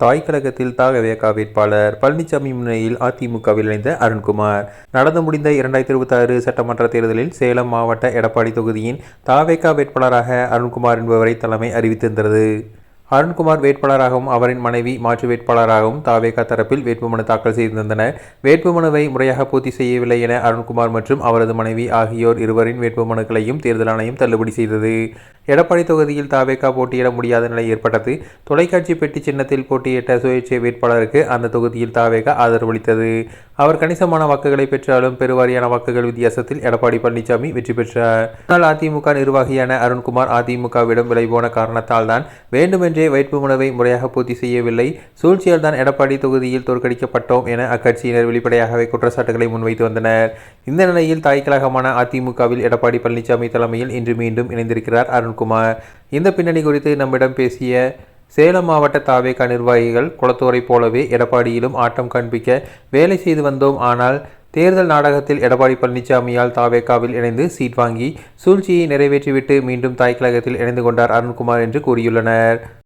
தாய் கழகத்தில் தவேகா வேட்பாளர் பழனிசாமி முன்னிலையில் அதிமுகவில் இணைந்த அருண்குமார். நடந்து முடிந்த 2026 சட்டமன்ற தேர்தலில் சேலம் மாவட்ட எடப்பாடி தொகுதியின் தவேகா வேட்பாளராக அருண்குமார் என்பவரை தலைமை அறிவித்திருந்தது. அருண்குமார் வேட்பாளராகவும் அவரின் மனைவி மாற்று வேட்பாளராகவும் தவேகா தரப்பில் வேட்புமனு தாக்கல் செய்திருந்தனர். வேட்புமனுவை முறையாக பூர்த்தி செய்யவில்லை என அருண்குமார் மற்றும் அவரது மனைவி ஆகியோர் இருவரின் வேட்புமனுக்களையும் தேர்தல் ஆணையம் தள்ளுபடி செய்தது. எடப்பாடி தொகுதியில் தவேகா போட்டியிட முடியாத நிலை ஏற்பட்டது. தொலைக்காட்சி பெட்டி சின்னத்தில் போட்டியிட்ட சுயேட்சை வேட்பாளருக்கு அந்த தொகுதியில் தவேகா ஆதரவளித்தது. அவர் கணிசமான வாக்குகளை பெற்றாலும் பெருவாரியான வாக்குகள் வித்தியாசத்தில் எடப்பாடி பழனிசாமி வெற்றி பெற்றார். ஆனால் அதிமுக நிர்வாகியான அருண்குமார் அதிமுகவிடம் விலைபோன காரணத்தால் தான் வேண்டுமென்றே வேட்புமனுவை முறையாக பூர்த்தி செய்யவில்லை, சூழ்ச்சியால் தான் எடப்பாடி தொகுதியில் தோற்கடிக்கப்பட்டோம் என அக்கட்சியினர் வெளிப்படையாகவே குற்றச்சாட்டுகளை முன்வைத்து வந்தனர். இந்த நிலையில் தாய் கழகமான அதிமுகவில் எடப்பாடி பழனிசாமி தலைமையில் இன்று மீண்டும் இணைந்திருக்கிறார் அருண்குமார். இந்த பின்னணி குறித்து நம்மிடம் பேசிய சேலம் மாவட்ட தவேகா நிர்வாகிகள், குளத்தூரை போலவே எடப்பாடியிலும் ஆட்டம் காண்பிக்க வேலை செய்து வந்தோம். ஆனால் தேர்தல் நாடகத்தில் எடப்பாடி பழனிசாமியால் தவேகாவில் இணைந்து சீட் வாங்கி சூழ்ச்சியை நிறைவேற்றிவிட்டு மீண்டும் தாய் கழகத்தில் இணைந்து கொண்டார் அருண்குமார் என்று கூறியுள்ளனர்.